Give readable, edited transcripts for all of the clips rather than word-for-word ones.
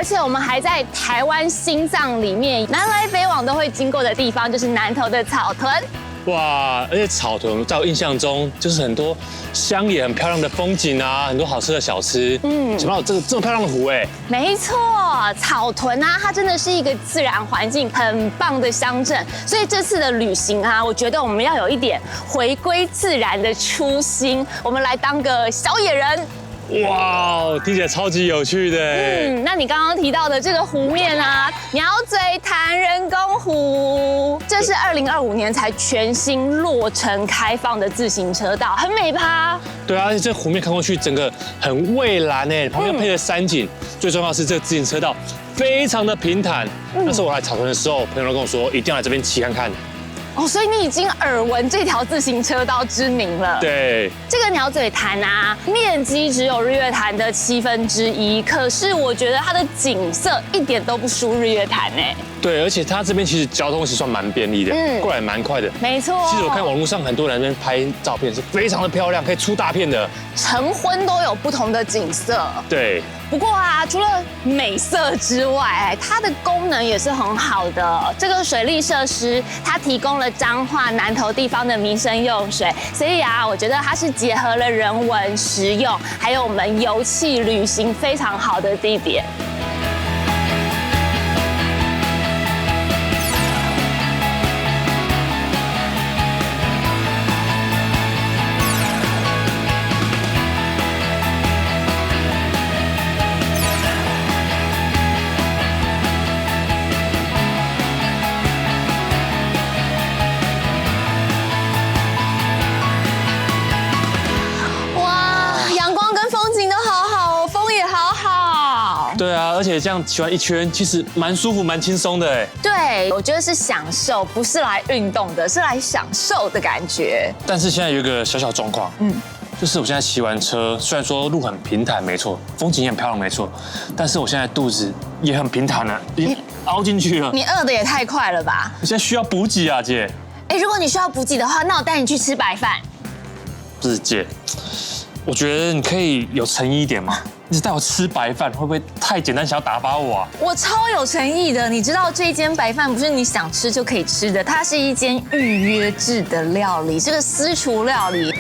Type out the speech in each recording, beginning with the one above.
且我們還在台灣心臟裡面，南來北往都會經過的地方，就是南投的草屯。哇！而且草屯在我印象中就是很多鄉野很漂亮的風景啊，很多好吃的小吃。想不到有这么漂亮的湖哎。没錯，草屯啊，它真的是一個自然環境很棒的鄉鎮，所以這次的旅行啊，我覺得我們要有一點回歸自然的初心，我們來當個小野人。哇，聽起來超級有趣的。那你剛剛提到的這個湖面啊，鳥嘴潭人工湖，這是2025年才全新落成開放的自行車道，很美吧？對啊，而且這湖面看過去，整個很蔚藍哎，旁邊配的山景，最重要的是這個自行車道非常的平坦。那時候我來草屯的時候，朋友都跟我說，一定要來這邊騎看看。哦，所以你已經耳聞這條自行車道之名了。對，這個鳥嘴潭啊，面積只有日月潭的1/7，可是我覺得它的景色一點都不輸日月潭哎。對，而且它這邊其實交通是算蠻便利的，過來蠻快的。沒錯。其實我看網絡上很多人在那邊拍照片是非常的漂亮，可以出大片的。晨昏都有不同的景色。对。不過啊，除了美色之外，它的功能也是很好的。這個水利設施，它提供了彰化南投地方的民生用水，所以啊，我覺得它是結合了人文、實用，還有我們遊憩旅行非常好的地點。对啊，而且這樣騎完一圈，其實蠻舒服、蠻輕鬆的哎。對，我覺得是享受，不是來運動的，是來享受的感覺。但是現在有一個小小狀況，就是我現在騎完車，雖然說路很平坦，沒錯，風景也很漂亮，沒錯，但是我現在肚子也很平坦了，已經凹進去了。你餓得也太快了吧？我現在需要補給啊，姐。哎，如果你需要補給的話，那我帶你去吃白飯。不是姐，我覺得你可以有誠意一點嘛。你只帶我吃白飯，會不會太簡單，想要打發我啊？我超有誠意的，你知道這間白飯不是你想吃就可以吃的，它是一間預約制的料理，是個私廚料理。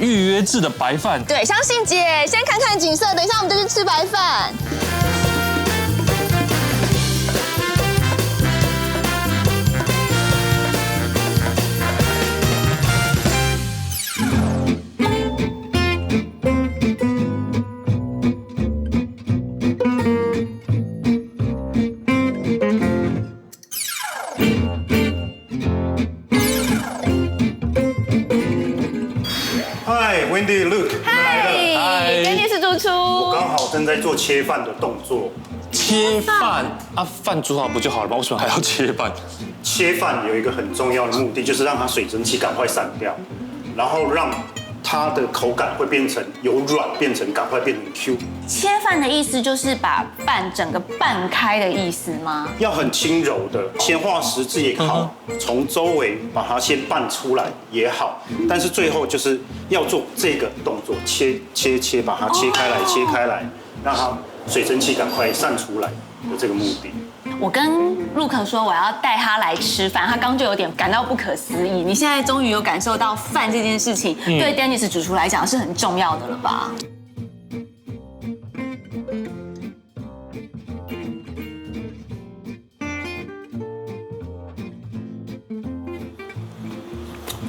預約制的白飯？對，相信姐，先看看景色，等一下我們就去吃白飯。Wendy Look， 嗨，Dennis主廚。我剛好正在做切飯的動作。切飯啊，飯煮好不就好了嗎？為什麼還要切飯？切飯有一個很重要的目的，就是讓它水蒸氣趕快散掉，然後讓它的口感會變成由軟變成趕快變成 Q。切飯的意思就是把飯整個拌開的意思嗎？要很輕柔的，先畫十字也好，從周圍把它先拌出來也好，但是最後就是要做這個動作，切，把它切開來，切開來，讓它水蒸氣趕快散出來的這個目的。我跟陸可說我要帶他來吃飯，他剛就有點感到不可思議。你現在終於有感受到飯這件事情對 Dennis 主廚來講是很重要的了吧？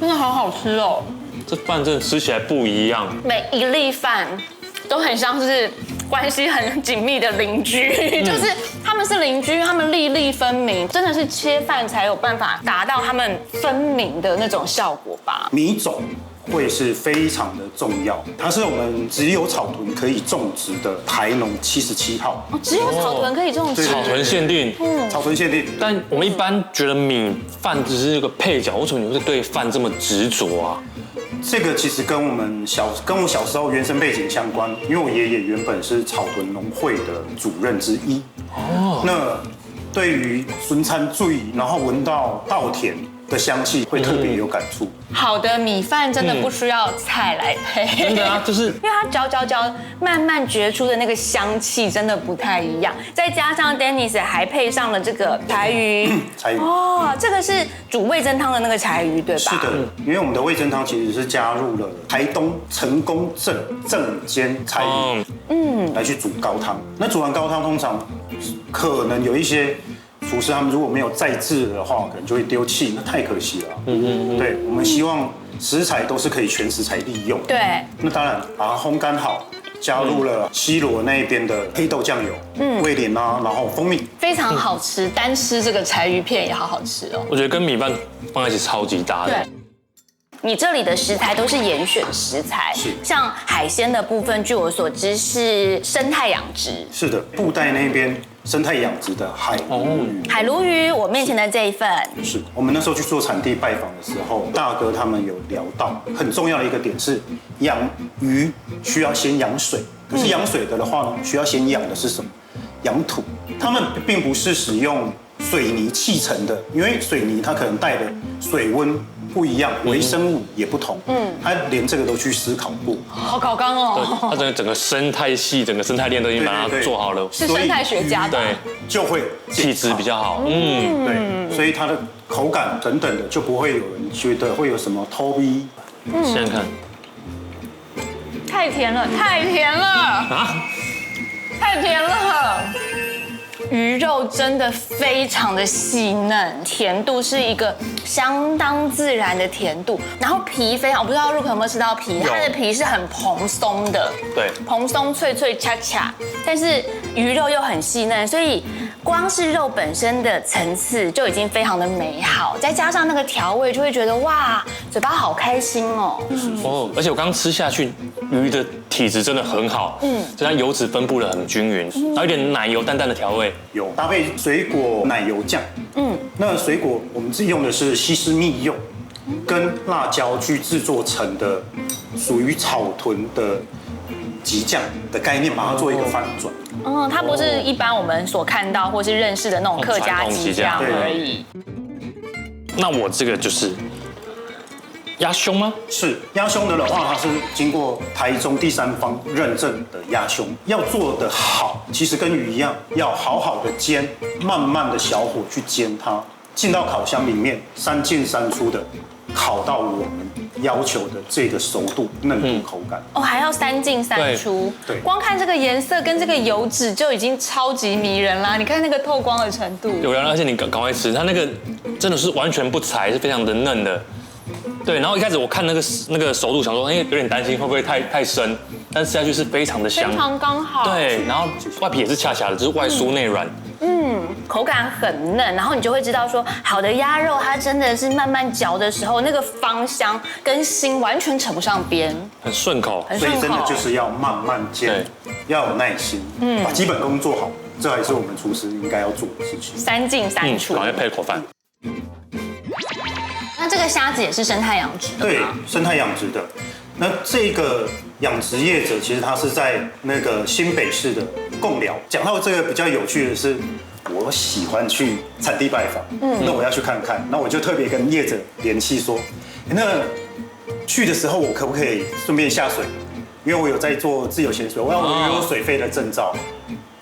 真的好好吃哦！這飯真的吃起來不一樣，每一粒飯都很像是關係很緊密的鄰居，就是他們是鄰居，他們粒粒分明，真的是切飯才有辦法達到他們分明的那種效果吧。米種會是非常的重要，它是我們只有草屯可以種植的台農77號。哦，只有草屯可以種植，草屯限定，草屯限定。但我們一般覺得米飯只是一個配角，為什麼你會對飯這麼執着啊？這個其實跟我小時候原生背景相關，因為我爺爺原本是草屯農會的主任之一。哦，那對於純餐醉，然後聞到稻田的香氣會特別有感觸。好的米飯真的不需要菜來配，真的啊，就是因為它嚼，慢慢覺出的那個香氣真的不太一樣。再加上 Dennis 還配上了這個柴魚，柴魚哦，這個是煮味噌湯的那個柴魚，對吧？是的，因為我們的味噌湯其實是加入了台東成功鎮正煎柴魚，來去煮高湯。那煮完高湯，通常可能有一些廚師他們如果沒有再制的話，可能就會丟棄，那太可惜了。對，我們希望食材都是可以全食材利用。對，那当然把它烘乾好，加入了西螺那邊的黑豆醬油、味醂啊，然後蜂蜜，非常好吃。單吃這個柴魚片也好好吃哦。我覺得跟米飯放在一起超級搭的。對。你這裡的食材都是嚴選食材，是像海鮮的部分，據我所知是生態養殖。是的，布袋那邊生態養殖的海鱸魚。海鱸魚，我面前的這一份，是我們那時候去做產地拜訪的時候，大哥他們有聊到很重要的一個點是，養魚需要先養水，可是養水的話呢，需要先養的是什麼？養土。他們並不是使用水泥砌成的，因為水泥它可能带的水溫不一樣，微生物也不同。他连這個都去思考過。好搞剛哦。它整個生態系、整個生態鏈都已經把它做好了，是生態學家的，對，就會氣質比較好。對，所以它的口感等等的，就不會有人覺得會有什麼偷逼。想想看，太甜了，太甜了啊！太甜了。魚肉真的非常的細嫩，甜度是一個相當自然的甜度，然後皮非常，我不知道Rook有沒有吃到皮，它的皮是很蓬鬆的，對，蓬鬆脆脆恰恰，但是魚肉又很細嫩，所以光是肉本身的層次就已經非常的美好，再加上那個調味，就會覺得哇，嘴巴好開心哦。哦，而且我剛吃下去，魚的體質真的很好，就它油脂分布得很均勻，然後有點奶油淡淡的調味。有搭配水果奶油醬，那水果我們自己用的是西施蜜柚跟辣椒去制作成的，屬於草屯的吉醬的概念，把它做一個翻轉。它不是一般我們所看到或是認識的那種客家吉醬而已。那我這個就是鴨胸嗎？是鴨胸的話，它是經過台中第三方認證的鴨胸。要做得好，其實跟魚一樣，要好好的煎，慢慢的小火去煎它，進到烤箱裡面，3進3出的烤到我們要求的這個熟度、嫩度、口感。還要3進3出。對，光看這個顏色跟這個油脂就已經超級迷人啦！你看那個透光的程度。有人，而且你趕快吃，它那個真的是完全不柴，是非常的嫩的。对，然後一開始我看那個熟度，想說，有點擔心會不會太深，但是吃下去是非常的香，非常剛好。對，然後外皮也是恰恰的，就是外酥內軟。口感很嫩，然後你就會知道說，好的鴨肉它真的是慢慢嚼的時候，那個芳香跟腥完全扯不上邊，很順口。所以真的就是要慢慢煎，要有耐心，把基本功做好，這還是我們廚師應該要做的事情。3進3出，趕快配口飯。那這個蝦子也是生態養殖的嗎？對，生態養殖的。那這個養殖業者其實他是在那個新北市的貢寮。講到這個比較有趣的是，我喜歡去產地拜訪，那我要去看看，那我就特別跟業者聯繫說，那去的時候我可不可以順便下水？因為我有在做自由潛水，我有水肺的證照。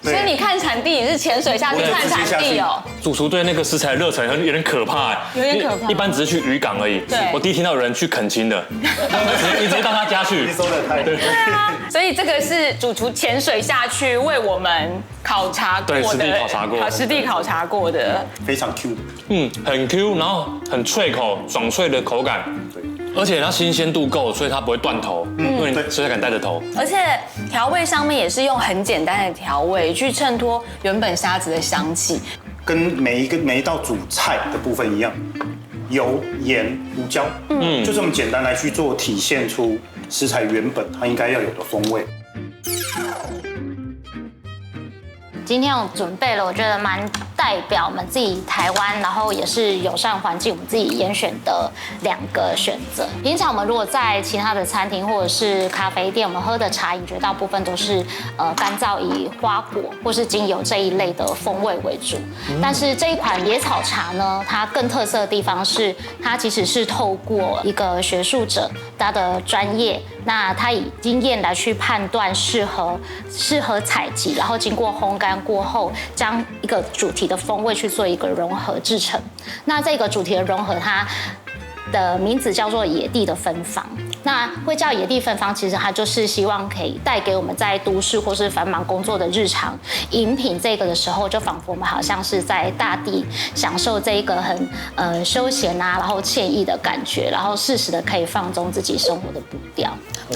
所以你看產地，你是潛水下去看產地哦。主廚對那個食材的熱忱有點可怕，有點可怕。一般只是去漁港而已。對，我第一聽到有人去墾青的，你直接到他家去。你說的太對。對啊，所以這個是主廚潛水下去為我們考察過的，對，實地考察過，實地考察過的，非常 Q 的。很 Q， 然後很脆口，爽脆的口感。对。而且它新鮮度夠，所以它不會斷頭，因為你食材感帶着頭。而且調味上面也是用很簡單的調味去襯托原本蝦子的香氣，跟每一道主菜的部分一樣，油、鹽、胡椒，就這麼簡單來去做，體現出食材原本它應該要有的風味。今天我準備了，我覺得蠻代表我們自己台灣，然後也是友善環境，我們自己嚴選的2個選擇。平常我們如果在其他的餐廳或者是咖啡店，我們喝的茶飲絕大部分都是乾燥以花果或是精油這一類的風味為主。但是這一款野草茶呢，它更特色的地方是，它其實是透過一個學術者他的專業，那他以經驗來去判斷適合採集，然後經過烘乾過後，將一個主題的風味去做一個融合製成。那這個主題的融合，它的名字叫做野地的芬芳。那會叫野地芬芳，其實它就是希望可以帶給我們在都市或是繁忙工作的日常飲品這個的時候，就仿佛我們好像是在大地享受這一個很休閒啊，然後愜意的感覺，然後適時的可以放縱自己生活的步調。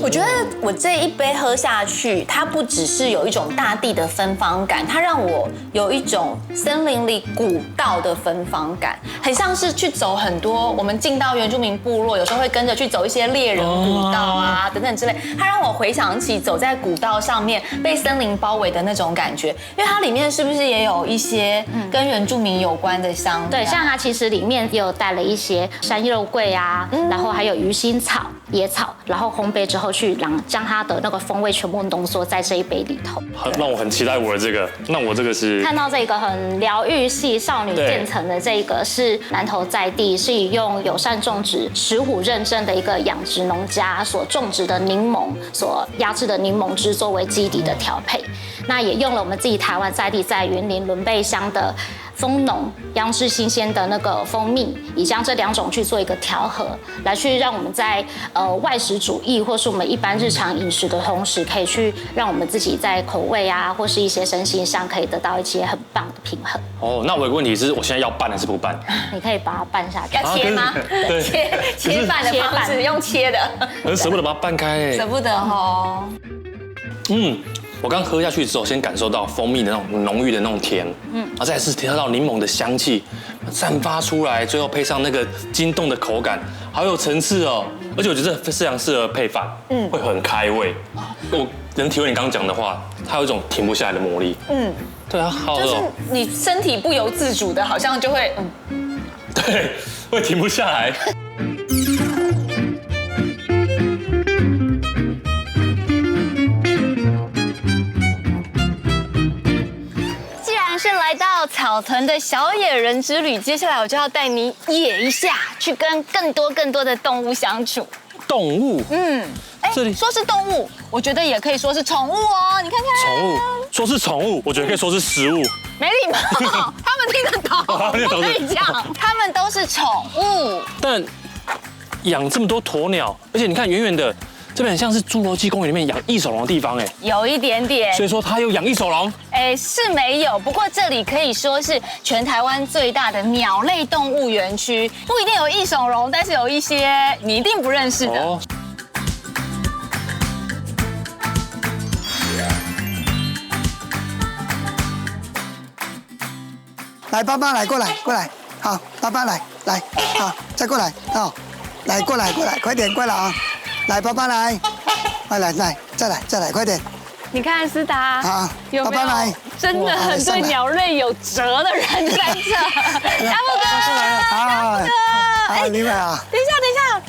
我覺得我這一杯喝下去，它不只是有一種大地的芬芳感，它讓我有一種森林裡古道的芬芳感，很像是去走很多我們進到原住民部落，有時候會跟着去走一些獵人古道啊等等之類，它讓我回想起走在古道上面被森林包圍的那種感覺，因為它裡面是不是也有一些跟原住民有關的香？对，像它其實裡面也有帶了一些山肉桂啊，然後還有魚腥草、野草，然後烘焙之後去將它的那個風味全部濃縮在這一杯裡頭。讓我很期待我的這個，那我這個是看到這個很療癒系少女漸層的這個是南投在地，是以用友善種植石虎認證的一個養殖農家所種植的檸檬所壓制的檸檬汁作為基底的調配，那也用了我們自己台灣在地在雲林崙背鄉的蜂農央製新鮮的那個蜂蜜，以將這2種去做一個調和，來去讓我們在外食主義或是我們一般日常飲食的同時，可以去讓我們自己在口味啊或是一些身心上可以得到一些很棒的平衡。哦，那我有個問題是我現在要拌還是不拌？你可以把它拌下去。要切嗎？对，切拌的方式，用切的。可是舍不得把它拌開。舍不得哦。我剛喝下去之後，先感受到蜂蜜的那種濃郁的那種甜，然後再來是聽到檸檬的香氣散發出來，最後配上那個筋動的口感，好有層次哦。而且我覺得這非常適合配飯，會很開胃。我能體會你剛剛講的話，它有一種停不下來的魔力。對啊，好就是你身體不由自主的，好像就會对，會停不下來。是来到草屯的小野人之旅，接下來我就要帶你野一下，去跟更多的動物相處。動物？這裡說是動物，我覺得也可以說是寵物哦。你看看，寵物說是寵物，我覺得可以說是食物。沒禮貌，他們聽得懂，不可以這樣，他們都是寵物。但養這麼多鴕鳥，而且你看遠遠的。這邊很像是侏羅紀公園裡面養翼手龍的地方，哎，有一點點。所以說它有養翼手龍，是沒有。不過這裡可以說是全台灣最大的鳥類動物園區，不一定有翼手龍，但是有一些你一定不認識的。哦。來，爸爸來，過來，好，爸爸來，好，再過來，好，來，過來，快點，過來啊！來，爸爸來，快來，再來，快點！你看思達，好，有沒有？爸爸來，真的很對鳥類有哲的人在這。家富哥，好，你們啊！等一下，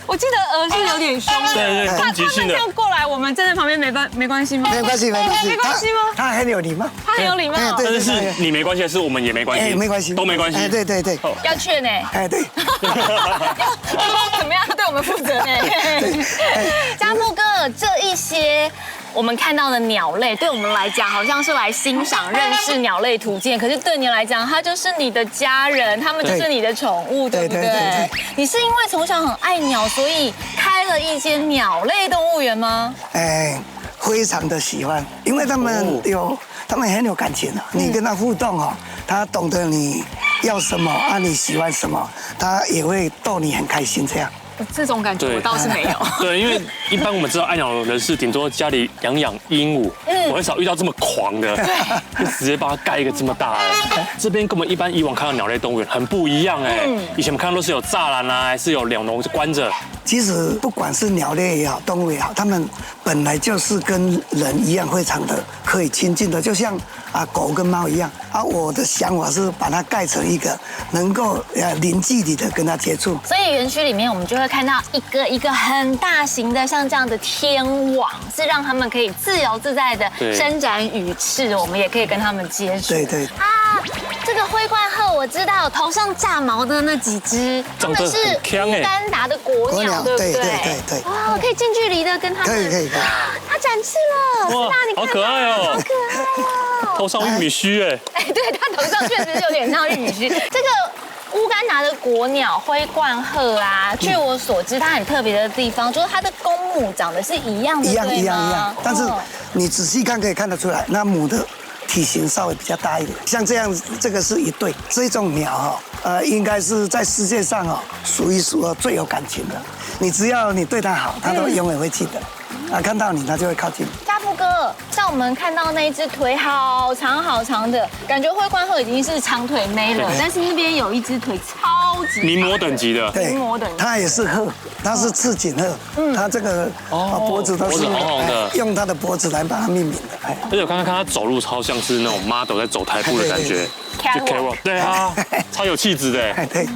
我記得是有點凶的。對，攻擊性的。他这樣過來，我們站在旁邊沒關係嗎？沒關係嗎？他很有禮貌，但是你沒關係，是我們也沒關係，沒關係，都沒關係。對，要勸呢。對。要怎麼樣對我們負責呢？家富哥，這一些我們看到的鳥類，對我們來講好像是來欣賞、認識鳥類圖鑑，可是對你來講，它就是你的家人，他們就是你的寵物，對不對？你是因為從小很愛鳥，所以開了一間鳥類動物園嗎？非常的喜歡，因為他們很有感情啊，你跟他互動哦，他懂得你要什麼啊，你喜歡什麼，他也會逗你很開心這樣。這種感覺我倒是沒有。對，因為一般我們知道愛鳥人士頂多家裡養鸚鵡，我很少遇到這麼狂的，就直接幫他蓋一個這麼大的。這邊跟我們一般以往看到鳥類動物園很不一樣哎，以前我們看到都是有柵欄啊，還是有鳥籠關着。其實不管是鳥類也好，動物也好，它們本來就是跟人一樣非常的可以親近的，就像狗跟貓一樣啊。我的想法是把它蓋成一個能夠零距離的跟它接觸。所以園區裡面我們就會看到一個很大型的像這樣的天網，是讓他們可以自由自在的伸展羽翅，我們也可以跟他們接觸。對对。这個灰冠鶴我知道，頭上炸毛的那幾隻，它們是烏干達的國鳥，對不對？對。哇，可以近距離的跟它們。可以。它展翅了，哇，你看，好可愛哦，好可愛哦。頭上玉米鬚哎，對，它頭上確實有點像玉米鬚。這個烏干達的國鳥灰冠鶴啊，據我所知，它很特別的地方就是它的公母長得是一樣的，一樣。但是你仔細看可以看得出來，那母的體型稍微比較大一點，像這樣，這個是一對。這種鳥應該是在世界上數一數二最有感情的。你只要你對它好，它都永遠會記得。看到你，它就會靠近。家富哥，像我們看到那一隻腿好長的，感覺灰冠鶴已經是長腿妹了，但是那邊有一隻腿超級名模等級的，對，它也是鶴，它是赤頸鶴，它這個脖子都是紅紅的，用它的脖子來把它命名的。而且我刚刚看它走路超像是那種 model 在走台步的感覺，就 Carol， 對啊，超有氣質的。對。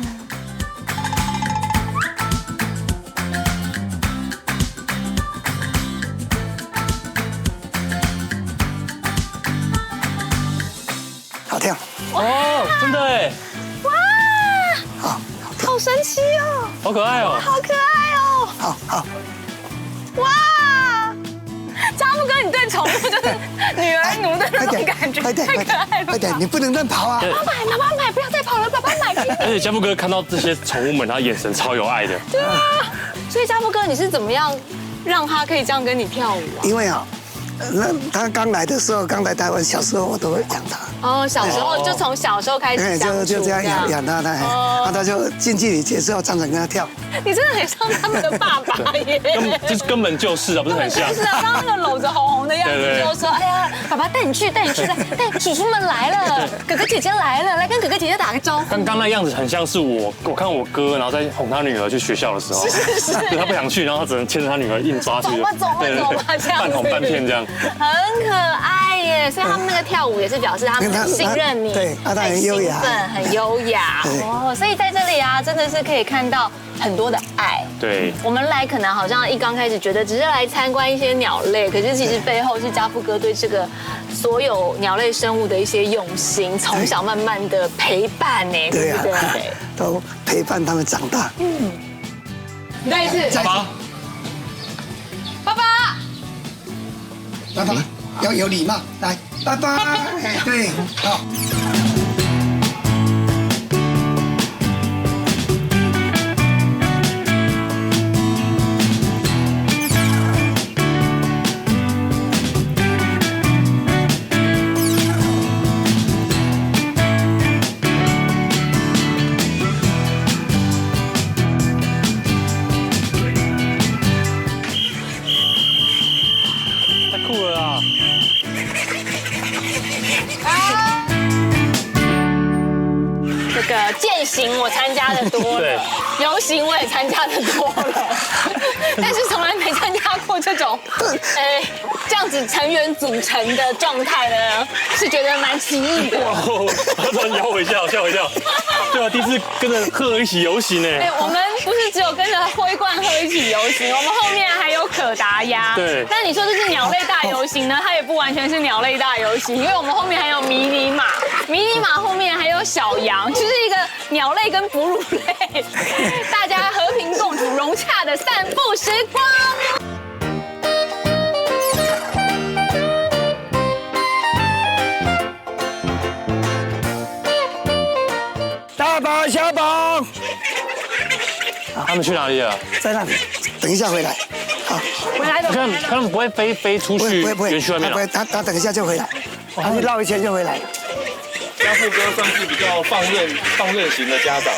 好跳哦，真的哎！哇，好神奇哦，好可愛哦，好可愛哦，好，哇！家富哥，你對寵物就是女兒奴的那種感覺，太可愛了，快點，你不能亂跑啊！爸爸買，不要再跑了，爸爸買。而且家富哥看到這些寵物們，他眼神超有愛的。對啊，所以家富哥，你是怎麼樣讓他可以這樣跟你跳舞啊？因為那他剛來的時候，剛來台灣，小時候我都會養他。哦，小時候就從小時候開始就這樣養他，他就近距離接觸，常常跟他跳。你真的很像他們的爸爸耶！根本就是啊，不是很像。是啊，刚剛那個摟着紅紅的樣子，就說：“哎呀，爸爸帶你去，帶叔叔們來了，哥哥姐姐來了，來跟哥哥姐姐打個招呼。”剛剛那樣子很像是我看我哥，然後在哄他女兒去學校的時候，是，他不想去，然後他只能牽着他女兒硬抓去。走吧，這樣半哄半騙這樣。很可愛耶，所以他們那個跳舞也是表示他們很信任你，對，他很優雅，很優雅哦。所以在這裡啊，真的是可以看到很多的愛。對，我們來可能好像一剛開始覺得只是來參觀一些鳥類，可是其實背後是家富哥對這個所有鳥類生物的一些用心，從小慢慢的陪伴呢，對不對？都陪伴他們長大。再一次，爸爸。爸爸要有禮貌，來，爸爸，對，好。健行我參加的多了，遊行我也參加的多了，但是從來沒參加過這種，這樣子成員組成的狀態呢，是覺得蠻奇異的。哇，他突然咬我一下，嚇我一跳。對啊，第一次跟着鶴一起遊行呢。我們不是只有跟着灰冠鶴一起遊行，我們後面還有可達鴨。對。但你說這是鳥類大遊行呢，它也不完全是鳥類大遊行，因為我們後面還有迷你馬，迷你馬後面還有小羊，就是一個鳥類跟哺乳類，大家和平共處、融洽的散步時光。大宝、小寶，他們去哪裡了？在那裡，等一下回來。好，回來的。他們不會飛出去園區外面了？他等一下就回來，他去繞一圈就回來了。家富哥算是比較放任型的家長，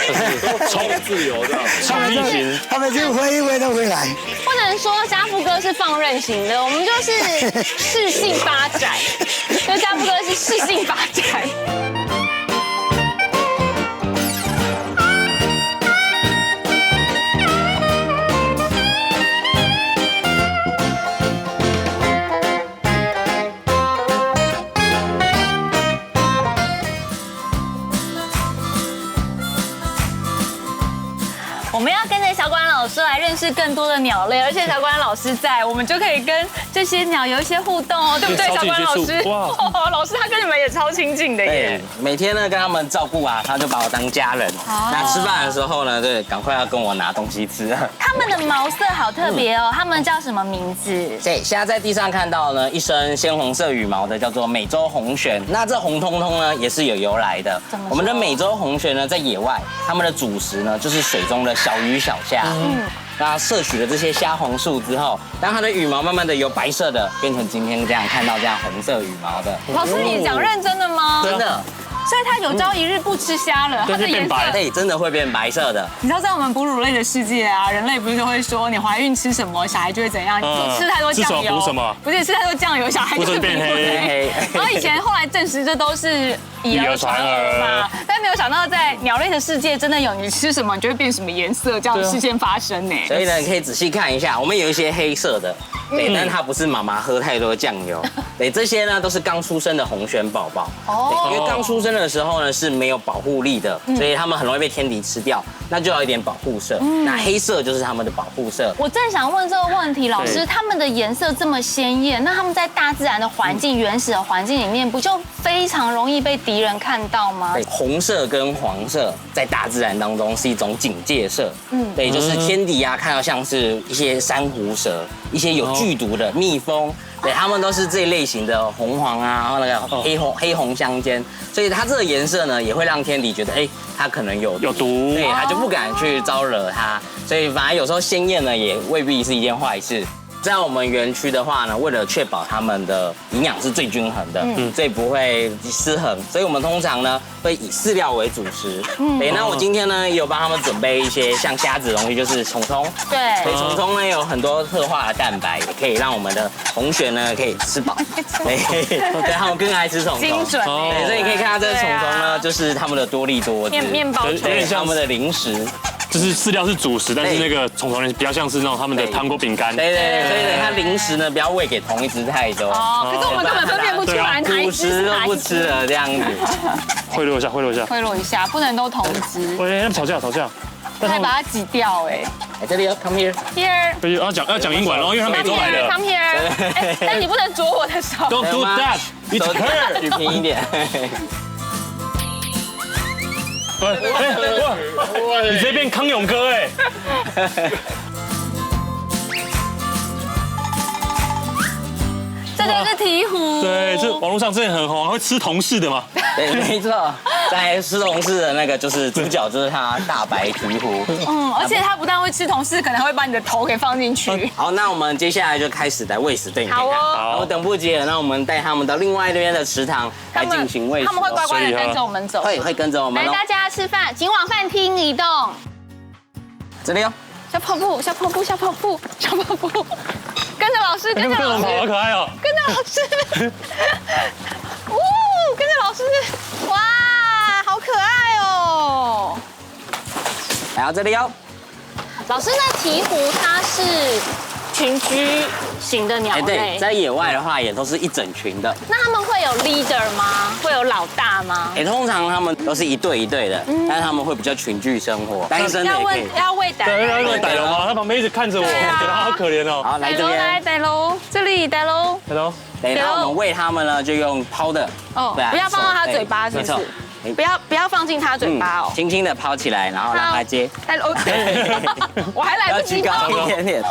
超自由的，超飛型。他們就飛一飛都回來。不能說家富哥是放任型的，我們就是適性發展，就家富哥是適性發展。來認識更多的鳥類，而且小關老師在，我們就可以跟這些鳥有一些互動哦，对不对，小關老師？哇，老師他跟你们也超親近的耶。每天呢跟他們照顧啊，他就把我當家人。那吃飯的時候呢，對，趕快要跟我拿東西吃。他們的毛色好特別哦，他們叫什麼名字？對，現在在地上看到呢，一身鮮紅色羽毛的叫做美洲紅鱘。那這紅彤彤呢，也是有由來的。我們的美洲紅鱘呢，在野外，它們的主食呢就是水中的小魚小蝦。那攝取了這些蝦紅素之後，當它的羽毛慢慢的由白色的變成今天這樣看到這樣紅色羽毛的。老師，你講認真的嗎？真的。所以它有朝一日不吃蝦了，它的顏色对，真的會變白色的。你知道，在我們哺乳類的世界啊，人類不是都會說，你懷孕吃什麼，小孩就會怎樣？你吃太多醬油，什麼？不是吃太多醬油，小孩就會變黑。然後以前後來證實這都是以訛傳訛嘛，但沒有想到在鳥類的世界，真的有你吃什麼，你就會變什麼顏色這樣的事件發生呢。所以呢，你可以仔細看一下，我們有一些黑色的，對，但它不是媽媽喝太多醬油，對，這些呢都是剛出生的紅鱘寶寶。因為剛出生的時候呢是沒有保護力的，所以他們很容易被天敵吃掉，那就要一點保護色。那黑色就是他們的保護色。我正想問這個問題，老師，他們的顏色這麼鮮豔，那他們在大自然的環境、原始的環境裡面，不就非常容易被敵人看到嗎？對，紅色跟黃色在大自然當中是一種警戒色。对，就是天敵啊，看到像是一些珊瑚蛇、一些有劇毒的蜜蜂。对，它們都是這一類型的紅黃啊，然後那個黑紅相間，所以它這個顏色呢，也會讓天敵覺得，它可能有毒，對，它就不敢去招惹它，所以反而有時候鮮豔呢，也未必是一件壞事。在我們園區的話呢，為了確保它們的營養是最均衡的，最不會失衡，所以我們通常呢會以飼料為主食。對，那我今天呢也有幫他們準備一些像蝦子的東西，就是蟲蟲。對，所以蟲蟲呢有很多特化的蛋白，也可以讓我們的紅鱘呢可以吃飽。對，他們更愛吃蟲蟲。精準。對，所以你可以看到這個蟲蟲呢，就是他們的多利多汁，麵包蟲，對，他們的零食。就是飼料是主食，但是那個蟲蟲比較像是那種他們的糖果餅乾。對，所以它零食呢不要餵給同一隻太多。可是我們根本分辨不出來哪一隻都不吃了這樣子。贿赂一下，贿赂一下，不能都同隻。喂，吵架。还把它擠掉這裡 come here。要講英文哦，因為他美洲來的。Come here。但你不能啄我的手。Don't do that. It's hurt. 舉平一點。你直接變康永哥這個是鹈鶘。對，這網絡上之前很紅，會吃同事的嘛？對，沒錯，在吃同事的那個就是主角，就是它大白鹈鶘。而且它不但會吃同事，可能會把你的頭給放進去。好，那我們接下來就開始來餵食給你看。好哦。我等不及了，那我們帶他們到另外一邊的池塘來進行餵食。他們會乖乖的跟着我們走。會跟着我們。來，大家吃飯，請往飯廳移動。這裡哦。小跑步。跟着老師，跟着老師，好可愛哦！跟着老師，跟着老師，哇，好可愛哦！來到這裡哦。老師，那鹈鶘它是群居型的鳥類，對，在野外的話也都是一整群的。那他們會有 leader 嗎？會有老大嗎？通常他們都是一對一對的，但是他們會比較群居生活。單身的也可以。要餵逮龍嗎？他旁邊一直看着我，他好可憐哦。好，來這邊。來逮龍，這裡逮龍。對，然後我們餵他們呢，就用拋的。不要放到它嘴巴，是不是？不要放進它嘴巴哦。輕輕的拋起來，然後讓它接。逮龍，我還來不及拋，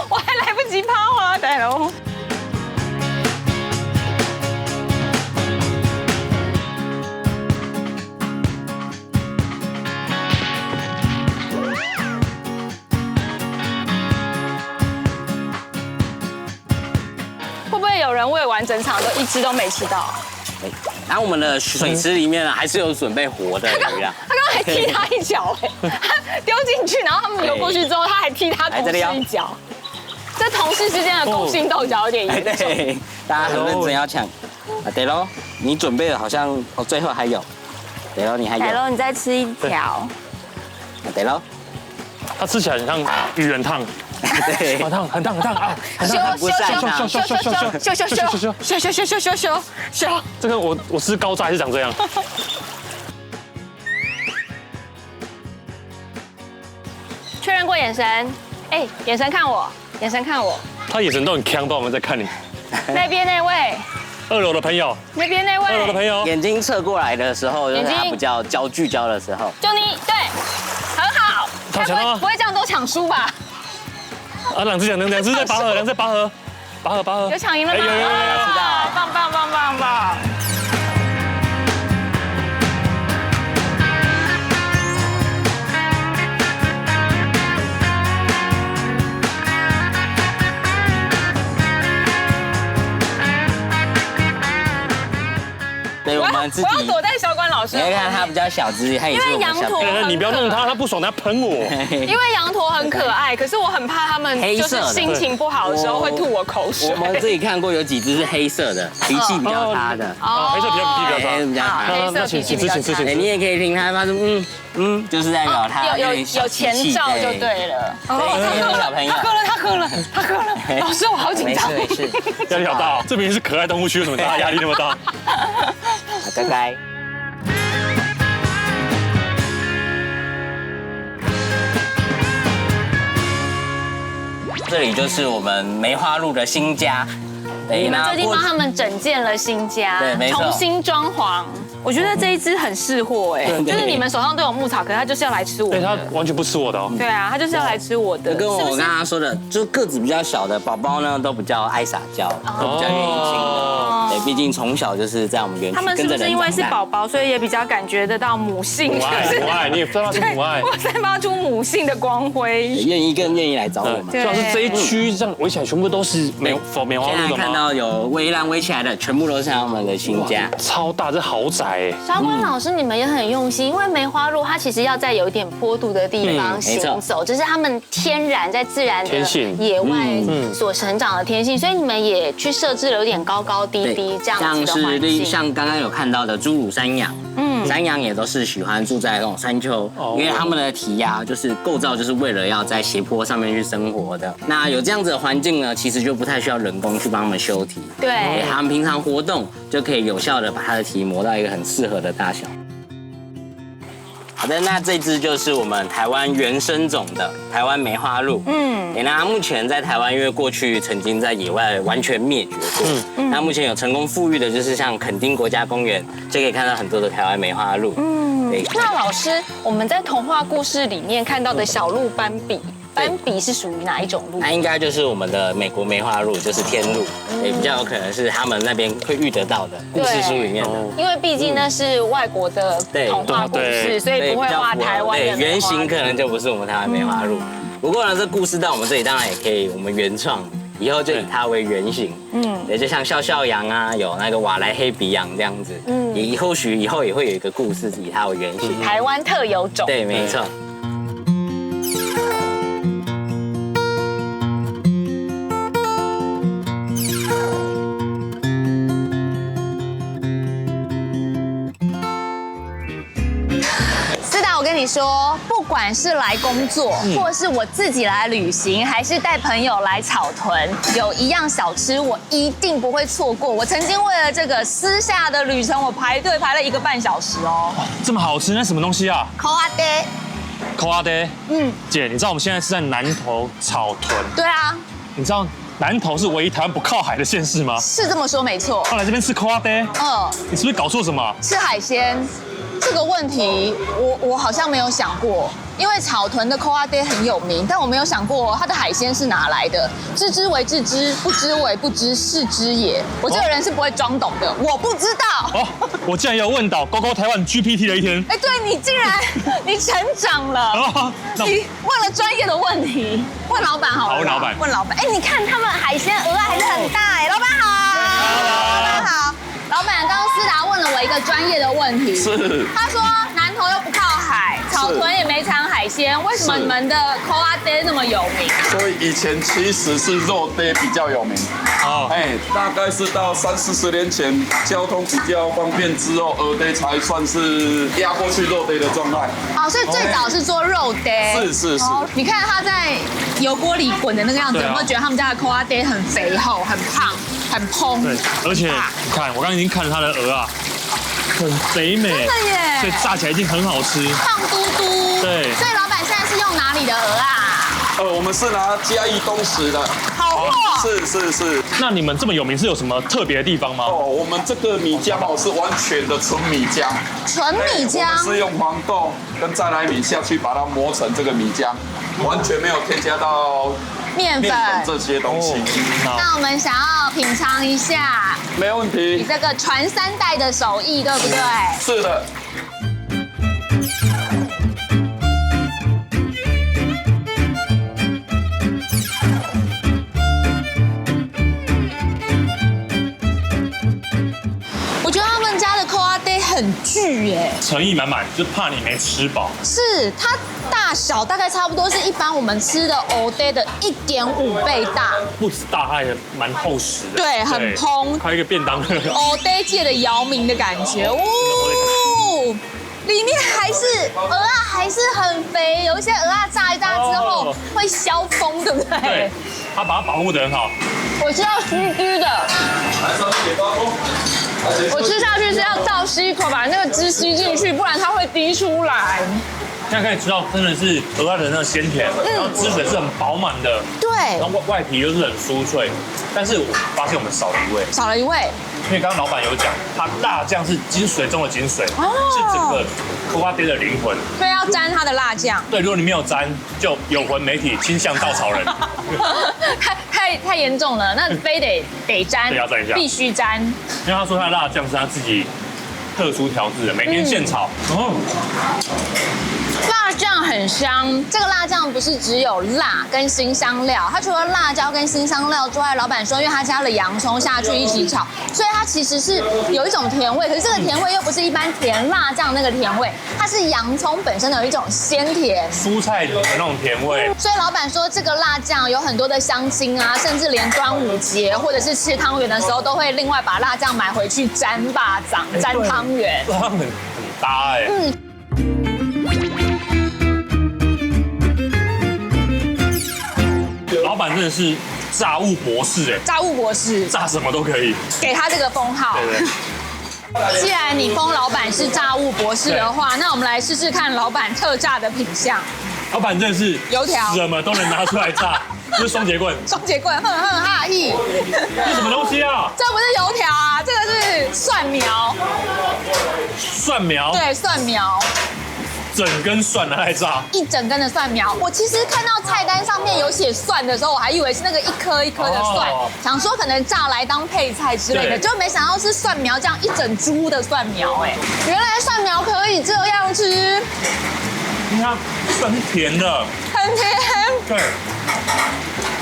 我還來不及拋啊，逮龍。有人餵完整場都一隻都沒吃到。然後我們的水池裡面呢，還是有準備活的魚啊。他剛剛還踢他一腳，他丟進去，然後他們游過去之後，他還踢他同事一腳。這同事之間的勾心鬥角有點嚴重。對，大家很認真要搶。對嘍，你準備的好像最後還有。對嘍，你還有。對嘍，你再吃一條。對嘍。它吃起來很像魚圓燙。对，很燙啊！修。這個我吃高炸是長這樣。確認過眼神，哎，眼神看我，眼神看我。他眼神都很鏘，不知道我们在看你。那邊那位，2樓的朋友，那邊那位，2樓的朋友，眼睛側過來的時候，就是它比較聚焦的时候。就你对，很好。他搶到嗎？不會這樣都搶輸吧？啊，兩隻在拔河，兩隻在拔河，拔河。有搶贏了嗎？有，知道，棒。对，我们自己。我要躲在小管老師。你看它比較小只，它也是我們小朋友。你不要弄它，它不爽，它噴我。因為羊駝很可愛，可是我很怕它們就是心情不好的時候會吐我口水。我們自己看過有幾只是黑色的，脾氣比較差的。哦，黑色脾氣比較差。黑色脾气比較差。你也可以听它发出就是代表它有前兆就对了。小朋友，他喝了。老師，我好緊張。沒事，壓力好大。這邊是可愛動物區，為什麼大家壓力那麼大？乖乖。這裡就是我們梅花鹿的新家。你們最近幫他們整建了新家，對，沒錯，重新裝潢。我覺得這一隻很識貨哎，就是你們手上都有牧草，可是它就是要來吃我的。對，它完全不吃我的哦。對啊，它就是要來吃我的。跟我剛剛說的，就個子比較小的寶寶呢，都比較愛撒嬌，都比較願意親的。對，畢竟從小就是在我們園區跟着人長大。他們是不是因為是寶寶，所以也比較感覺得到母性？母愛，你也散發出母愛。我散發出母性的光輝。更願意來找我們。主要是這一區這樣圍起來，全部都是梅花鹿的嗎？現在看到有圍欄圍起來的，全部都是他們的新家。超大，這豪宅哎。小管老師，你們也很用心，因為梅花鹿它其實要在有一點坡度的地方行走，這是它們天然在自然的野外所成長的天性，所以你們也去設置了有點高高低低這樣子的環境。像剛剛有看到的侏儒山羊，山羊也都是喜歡住在那種山丘，因為它們的體壓就是構造就是為了要在斜坡上面去生活的。那有這樣子的環境呢，其實就不太需要人工去幫他們修體，對，他們平常活動就可以有效的把它的體磨到一個很適合的大小。好的，那這隻就是我們台灣原生種的台灣梅花鹿。那目前在台灣，因為過去曾經在野外完全滅絕過。那目前有成功復育的，就是像墾丁國家公園，就可以看到很多的台灣梅花鹿。那老師，我們在童話故事裡面看到的小鹿斑比。斑比是屬於哪一種鹿？它應該就是我們的美國梅花鹿，就是天鹿，也比較有可能是他們那邊會遇得到的故事書裡面的。因為畢竟那是外國的童話故事，所以不會畫台灣的梅花鹿。原型可能就不是我們台灣梅花鹿。不過呢，這故事到我們這裡當然也可以我們原創，以後就以它為原型。也就像笑笑羊啊，有那個瓦萊黑鼻羊這樣子。也或許以後也會有一個故事以它為原型。台灣特有種。對，沒錯。我跟你說，不管是來工作，或是我自己來旅行，還是帶朋友來草屯，有一樣小吃我一定不會錯過。我曾經為了這個私下的旅程，我排隊排了1個半小時哦。這麼好吃，那什麼東西啊？蚵仔爹。蚵仔爹。姐，你知道我們現在是在南投草屯？對啊。你知道南投是唯一台灣不靠海的縣市嗎？是這麼說沒錯。後來這邊吃蚵仔爹。你是不是搞錯什麼？吃海鮮。這個問題我好像沒有想過，因為草屯的蚵仔爹很有名，但我沒有想過它的海鮮是哪來的。知之為知之，不知為不知，是知也。我這個人是不會裝懂的，我不知道。我竟然有問到高台灣 GPT 的一天。哎，對，你竟然你成長了。你問了專業的問題，問老闆好了。好，問老闆。問老闆。哎，你看他們海鮮額外還是很大哎。老闆好。老闆好。老闆，剛剛思達問了我一個專業的問題，是，他說南投又不靠海，草屯也沒產海鮮，為什麼你們的蚵仔爹那麼有名啊？所以以前其實是肉爹比較有名，大概是到30-40年前交通比較方便之後，蚵爹才算是壓過去肉爹的狀態。所以最早是做肉爹。是。你看他在油鍋裡滾的那個樣子，有沒有覺得他們家的蚵仔爹很肥厚、很胖、很蓬？對，而且你看，我剛剛已經看了他的鵝啊，很肥美，真的耶，所以炸起來一定很好吃，胖嘟嘟。對，所以老闆現在是用哪裡的鵝啊？我們是拿嘉義東石的。好貨。是。那你们這麼有名是有什麼特別的地方嗎？我們這個米漿是完全的純米漿。純米漿。我們是用黃豆跟再來米下去把它磨成這個米漿，完全沒有添加到麵粉這些東西。那我們想要品嘗一下。沒問題。你這個傳3代的手藝，對不對？是的。很巨耶，誠意滿滿，就怕你沒吃飽。是它大小大概差不多是一般我們吃的蚵嗲的1.5倍大，不止大，它也蠻厚實的。對，很蓬。還有一個便當。蚵嗲界的姚明的感覺，哦，裡面還是蚵仔還是很肥，有一些蚵仔炸一炸之後會消風，對不對？對，它把它保護得很好。我是要須須的。我吃下去是要倒吸一口，把那個汁吸進去，不然它会滴出來。现在可以吃到真的是蚵仔的那個鮮甜，然後汁水是很飽滿的，對，然後外皮又是很酥脆。但是我發現我們少了一味，因為剛剛老闆有講，它辣醬是精髓中的精髓，是整個蚵仔的靈魂。所以要沾它的辣醬。對，如果你沒有沾，就有魂媒體傾向稻草人。太嚴重了，那非得沾，要沾一下，必須沾。因為他說他的辣醬是他自己特殊調製的，每天現炒。辣醬很香，這個辣醬不是只有辣跟辛香料，它除了辣椒跟辛香料之外，老闆說因為它加了洋蔥下去一起炒，所以它其實是有一種甜味，可是這個甜味又不是一般甜辣醬那個甜味，它是洋蔥本身的有一種鮮甜，蔬菜的那種甜味。所以老闆說這個辣醬有很多的鄉親啊，甚至連端午節或者是吃湯圓的時候，都會另外把辣醬買回去沾巴掌、沾湯圓，它很搭哎。老闆真的是炸物博士哎，炸物博士，炸什麼都可以，給他這個封號。對。既然你封老闆是炸物博士的話，那我們來試試看老闆特炸的品項。老闆真的是油條，什麼都能拿出來炸，這是雙節棍。雙節棍，哼哈嘿。這什麼東西啊？這不是油條啊，這個是蒜苗。蒜苗？對，蒜苗。整根蒜拿來炸，一整根的蒜苗。我其實看到菜單上面有寫蒜的時候，我還以為是那個一顆一顆的蒜，想說可能炸來當配菜之類的，就沒想到是蒜苗，這樣一整株的蒜苗。哎，原來蒜苗可以這樣吃。因為它蒜是甜的，很甜，對，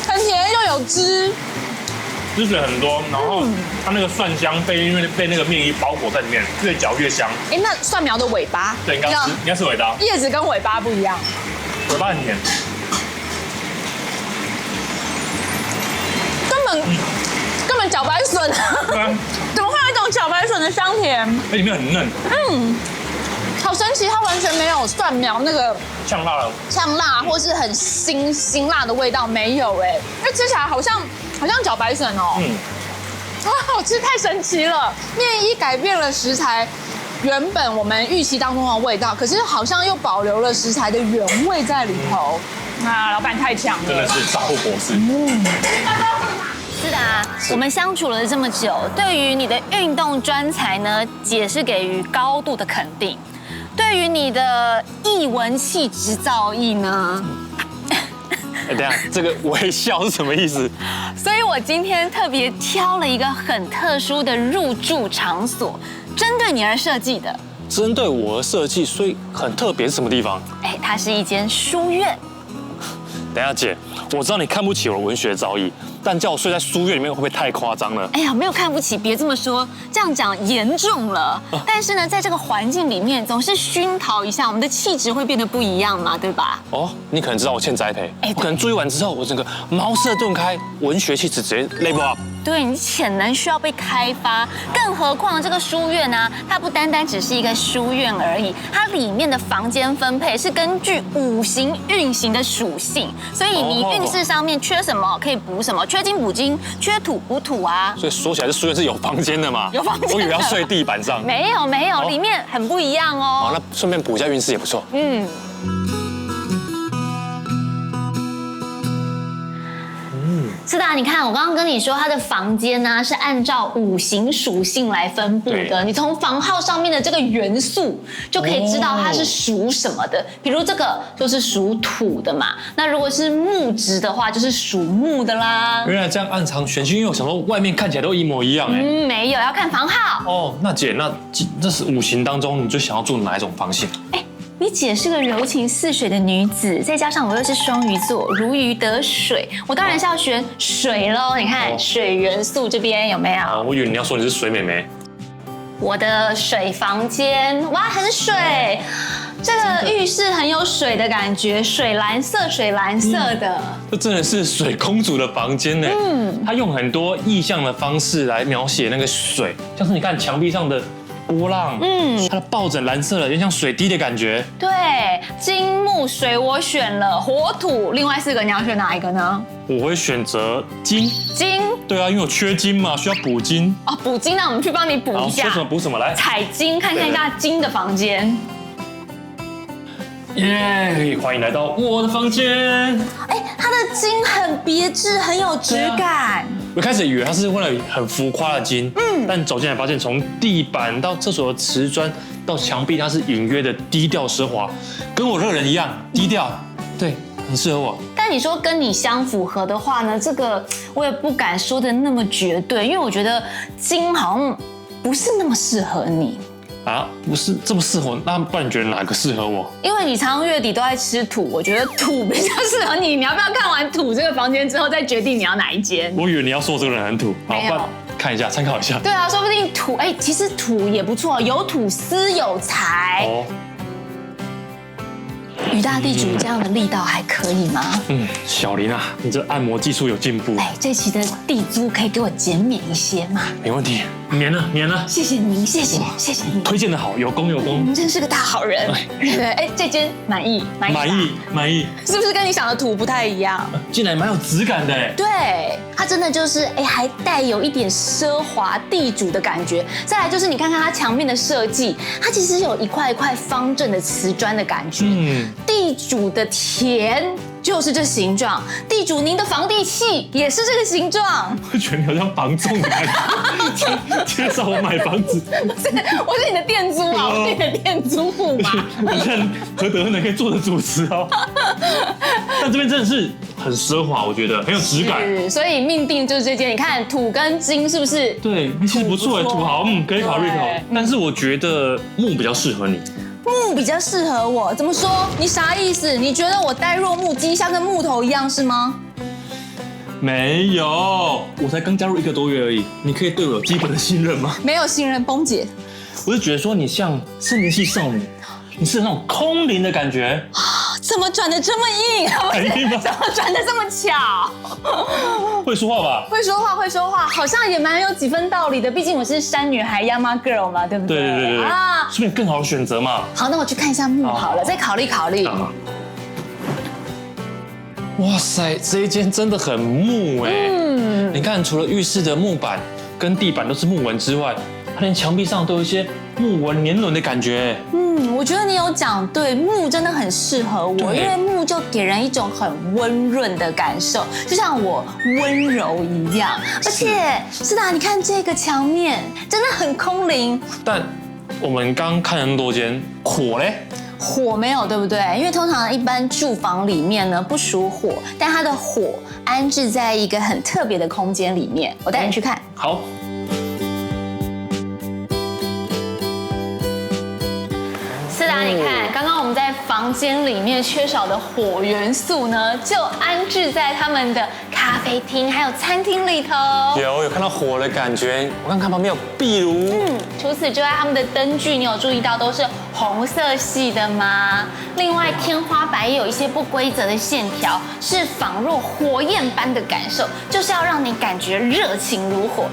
很甜又有汁。汁水很多，然後它那個蒜香因為被那個麵衣包裹在裡面，越嚼越香。哎，那蒜苗的尾巴，對，應該是尾巴。葉子跟尾巴不一樣，尾巴很甜，根本茭白筍，怎麼會有一種茭白筍的香甜？裡面很嫩，好神奇，它完全沒有蒜苗那個嗆辣或是很辛辣的味道，沒有哎，那吃起來好像茭白筍哦，哇，好吃，太神奇了！麵衣改變了食材原本我們預期當中的味道，可是好像又保留了食材的原味在裡頭。那老闆太強了，真的是炸物博士。是的啊，我們相處了這麼久，對於你的運動專才呢，也是給予高度的肯定。對於你的藝文氣質造詣呢？哎，等一下，這個微笑是什麼意思？所以我今天特別挑了一個很特殊的入住場所，針對你而設計的。針對我而設計，所以很特別是什麼地方？哎，它是一間書院。等一下姐，我知道你看不起我的文學造詣，但叫我睡在書院裡面會不會太誇張了？哎呀，沒有看不起，別這麼說，這樣講嚴重了。但是呢，在這個環境裡面，總是熏陶一下，我們的氣質會變得不一樣嘛，對吧？哦，你可能知道我欠栽培，我可能住一晚之後，我整個茅塞頓開，文學氣質直接 level up。對，你潛能需要被開發，更何況這個書院呢，它不單單只是一個書院而已，它裡面的房間分配是根據五行運行的屬性，所以你運勢上面缺什麼可以補什麼，缺金補金，缺土補土啊。所以說起來，這書院是有房間的嘛？有房間，我以為要睡地板上。沒有，裡面很不一樣哦。好，那順便補一下運勢也不錯。是的，你看我刚剛跟你說，它的房間呢是按照5行屬性來分布的。你從房號上面的這個元素就可以知道它是屬什麼的。比如這個就是屬土的嘛，那如果是木質的話，就是屬木的啦。原來這樣暗藏玄機，因為我想說外面看起來都一模一樣沒有，要看房號。哦，那姐，那這是5行當中，你最想要住哪一種房型？你姐是個柔情似水的女子，再加上我又是双魚座，如魚得水，我當然是要選水嘍。你看水元素這邊有沒有？我以為你要說你是水妹妹。我的水房間，哇，很水。這個浴室很有水的感覺，水藍色的。這真的是水公主的房間呢。她用很多意象的方式來描寫那個水，像是你看墙壁上的波浪，它的抱枕藍色的，有點像水滴的感覺。对，金木水我選了，火土，另外4個你要選哪一個呢？我會選擇金。金？對啊，因為我缺金嘛，需要補金。哦，補金，那我們去幫你補一下。說什麼補什麼來？採金，看一下金的房間。耶！歡迎來到我的房間。它的金很別致，很有質感。我開始以為它是為了很浮誇的金，但走進來發現，從地板到廁所的瓷磚到牆壁，它是隱約的低調奢華，跟我這個人一樣低調，對，很適合我。但你說跟你相符合的話呢，這個我也不敢說的那麼絕對，因為我覺得金好像不是那麼適合你。啊，不是這麼適合，那不然你覺得哪個適合我？因為你常常月底都在吃土，我覺得土比較適合你。你要不要看完土這個房間之後再決定你要哪一間？我以為你要說我這個人很土，好，不然看一下，參考一下。對啊，說不定土，其實土也不錯，有土司有財。與大地主這樣的力道還可以嗎？小林啊，你這按摩技術有進步。這期的地租可以給我減免一些嗎？沒問題，免了。謝謝您，謝謝你，推薦的好，有功。你真是個大好人。對，這間滿意，是不是跟你想的土不太一樣？竟然蠻有質感的。對，它真的就是還帶有一點奢華地主的感覺。再來就是你看看它牆面的設計，它其實有一塊一塊方正的瓷磚的感覺。地主的田就是這形狀，地主您的房地契也是這個形狀。我覺得你好像房仲的感覺，介紹我買房子。我是你的店租啊，我是你的店租戶嘛。我現在何德何能可以做的主持哦。但這邊真的是很奢華，我覺得很有質感。所以命定就是這間。你看土跟金是不是？對，其實不錯，土豪，可以考慮。但是我覺得木比較適合你。木比較適合我，怎麼說？你啥意思？你覺得我呆若木雞，像跟木頭一樣是嗎？沒有，我才剛加入1個多月而已，你可以對我有基本的信任嗎？沒有信任，崩姐。我是覺得說你像森林系少女，你是那種空靈的感覺。怎麼轉得這麼硬？很硬嗎？怎麼轉得這麼巧？會說話吧？會說話，好像也蠻有幾分道理的。畢竟我是山女孩 Yama Girl 嘛，对不对？對啊，說不定更好的選擇嘛。好，那我去看一下木好了，再考慮。哇塞，這一間真的很木你看，除了浴室的木板跟地板都是木紋之外，它連牆壁上都有一些木紋年輪的感覺。我覺得你有講對，木真的很適合我，因為木就給人一種很溫潤的感受，就像我溫柔一樣。而且是的，你看這個牆面真的很空靈。但我們剛看了那麼多間，火嘞？火沒有，對不對？因為通常一般住房裡面呢不屬火，但它的火安置在一個很特別的空間裡面。我帶你去看。好。你看，剛剛我們在房間裡面缺少的火元素呢，就安置在他們的咖啡廳還有餐廳裡頭。有看到火的感覺。我剛看旁邊有壁爐。除此之外，他們的燈具你有注意到都是紅色系的嗎？另外，天花板也有一些不規則的線條，是仿若火焰般的感受，就是要讓你感覺熱情如火。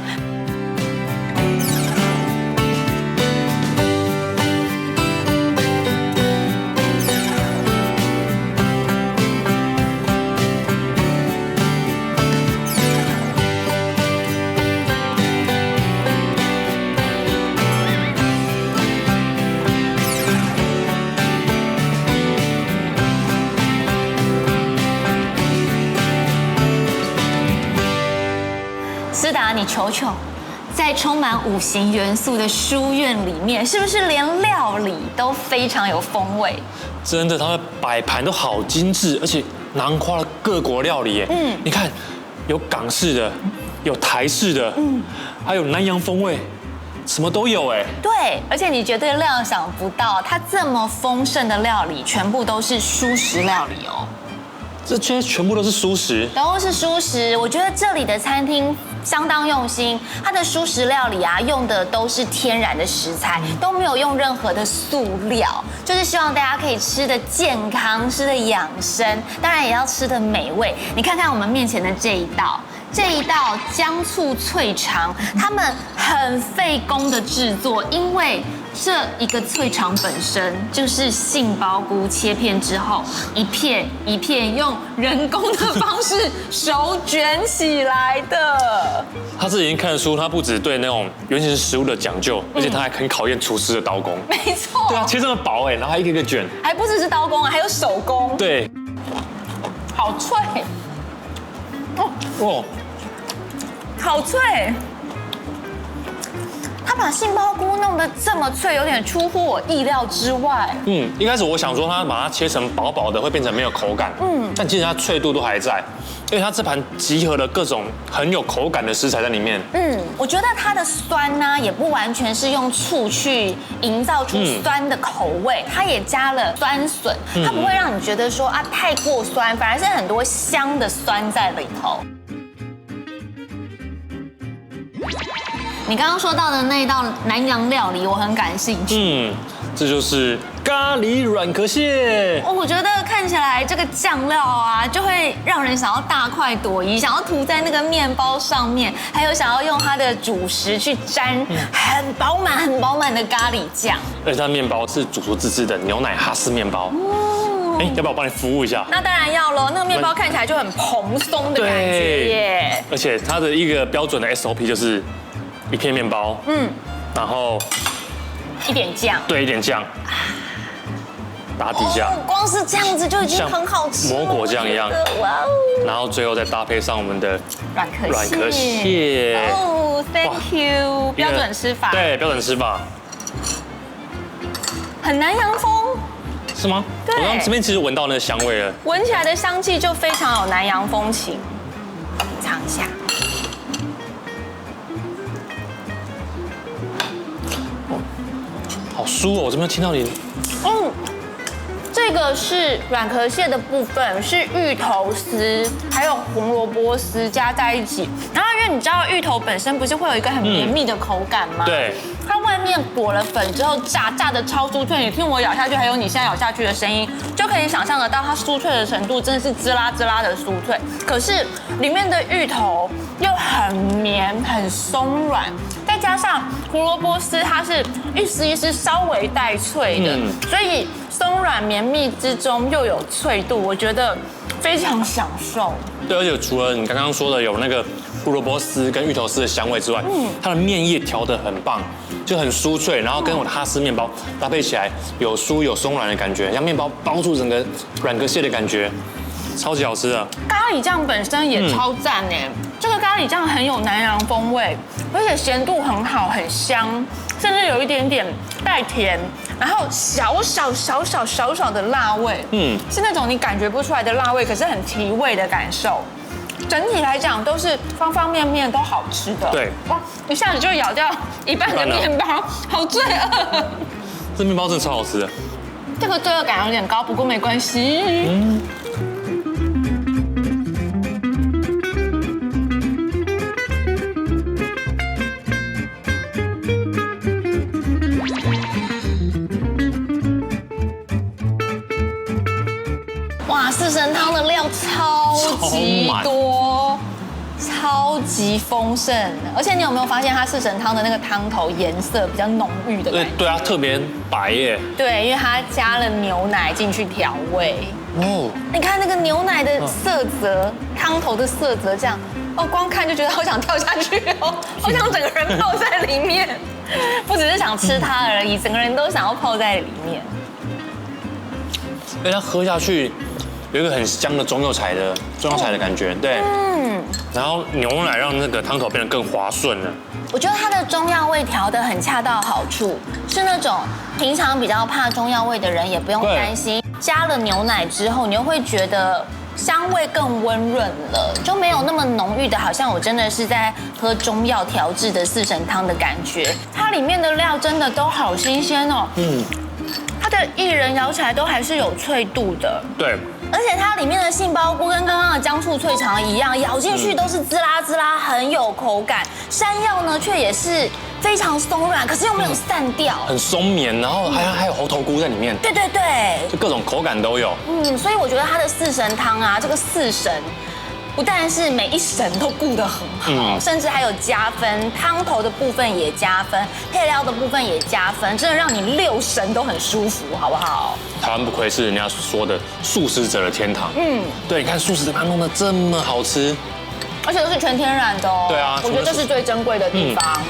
思達，你求求，在充滿五行元素的書院裡面，是不是連料理都非常有風味？真的，它的擺盤都好精緻，而且囊括了各國料理耶。你看，有港式的，有台式的，還有南洋風味，什麼都有哎。對，而且你絕對料想不到，它這麼豐盛的料理，全部都是蔬食料理哦。這些全部都是蔬食，都是蔬食。我覺得這裡的餐廳相當用心，它的蔬食料理啊，用的都是天然的食材，都沒有用任何的塑料，就是希望大家可以吃的健康，吃的養生，當然也要吃的美味。你看看我們面前的这一道姜醋脆腸，他們很費工的制作，因為這一個脆腸本身就是杏鮑菇切片之後，一片一片用人工的方式手捲起來的。他这已經看得出，他不只對那種原型食物的講究，而且他還很考驗廚師的刀工。沒錯。對啊，切這麼薄哎，然後還一個一個捲，還不只是刀工啊，還有手工。對，好脆。哦，好脆。他把杏鮑菇弄得這麼脆，有點出乎我意料之外。一開始我想說他把它切成薄薄的會變成沒有口感，但其實它脆度都還在，因為它這盤集合了各種很有口感的食材在裡面。我覺得它的酸呢，也不完全是用醋去營造出酸的口味，它也加了酸筍，它不會讓你覺得說啊太過酸，反而是很多香的酸在裡頭。你剛剛說到的那一道南洋料理，我很感興趣。這就是咖喱軟殼蟹。我覺得看起來這個醬料啊，就會讓人想要大快朵頤，想要塗在那個麵包上面，還有想要用它的主食去沾很飽滿的咖喱醬。而且它的麵包是主廚自製的牛奶哈斯麵包。要不要我幫你服務一下？那當然要嘍，那個麵包看起來就很蓬鬆的感覺耶。而且它的一個標準的 SOP 就是一片麵包，然後一點醬，對，一點醬打底下，光是這樣子就已經很好吃了，像蘑果醬一樣，哇哦！然後最後再搭配上我們的軟殼蟹，哦 ，Thank you，標準吃法，對，標準吃法，很南洋風。是嗎？對，我剛這邊其實聞到那個香味了，聞起來的香氣就非常有南洋風情。嘗一下，好酥哦！我這邊聽到你，這個是軟殼蟹的部分，是芋頭絲還有紅蘿蔔絲加在一起。然後因為你知道芋頭本身不是會有一個很綿密的口感嗎？對。它外面裹了粉之後炸的超酥脆，你聽我咬下去，還有你現在咬下去的聲音，就可以想象得到它酥脆的程度真的是滋啦滋啦的酥脆。可是裡面的芋頭又很綿很鬆軟，再加上胡蘿蔔絲，它是一絲一絲稍微帶脆的，所以鬆軟綿密之中又有脆度，我覺得非常享受。對，而且除了你剛剛說的有那個胡蘿蔔絲跟芋頭絲的香味之外，它的麵液調得很棒，就很酥脆，然後跟我的哈斯麵包搭配起來，有酥有鬆軟的感覺，像麵包包住整個軟殼蟹的感覺，超級好吃的。咖喱醬本身也超讚哎，這個咖喱醬很有南洋風味，而且鹹度很好，很香，甚至有一點點帶甜，然後小小的辣味，是那種你感覺不出來的辣味，可是很提味的感受。整體來講都是方方面面都好吃的。對，哇，一下子就咬掉一半的麵包，好罪惡。這麵包真的超好吃的。這個罪惡感有點高，不過沒關係。哇，四神湯的料超級多，超級豐盛，而且你有沒有發現它四神湯的那個湯頭顏色比較濃郁的感覺？對啊，特別白耶。對，因為它加了牛奶進去調味。哦，你看那個牛奶的色澤，湯頭的色澤這樣，光看就覺得好想跳下去哦，好想整個人泡在裡面，不只是想吃它而已，整個人都想要泡在裡面。它喝下去，有一個很香的中藥材的感覺，对。然後牛奶讓那個湯頭變得更滑順了。我覺得它的中藥味調得很恰到好處，是那種平常比較怕中藥味的人也不用擔心，加了牛奶之後，你又會覺得香味更溫潤了，就沒有那麼濃郁的，好像我真的是在喝中藥調製的四神湯的感覺。它裡面的料真的都好新鮮哦，它的薏仁咬起來都還是有脆度的，对。而且它裡面的杏鮑菇跟刚刚的姜醋脆腸一樣，咬進去都是滋啦滋啦，很有口感。山藥呢，卻也是非常鬆軟，可是又沒有散掉，很鬆綿，然後還有猴頭菇在裡面。对对對，就各種口感都有。所以我覺得它的四神湯啊，这個四神。不但是每一神都顧得很好，甚至還有加分，湯頭的部分也加分，配料的部分也加分，真的讓你6神都很舒服，好不好？台灣不愧是人家說的素食者的天堂。对，你看素食的把它弄得這麼好吃，而且都是全天然的哦。对啊，我覺得這是最珍貴的地方。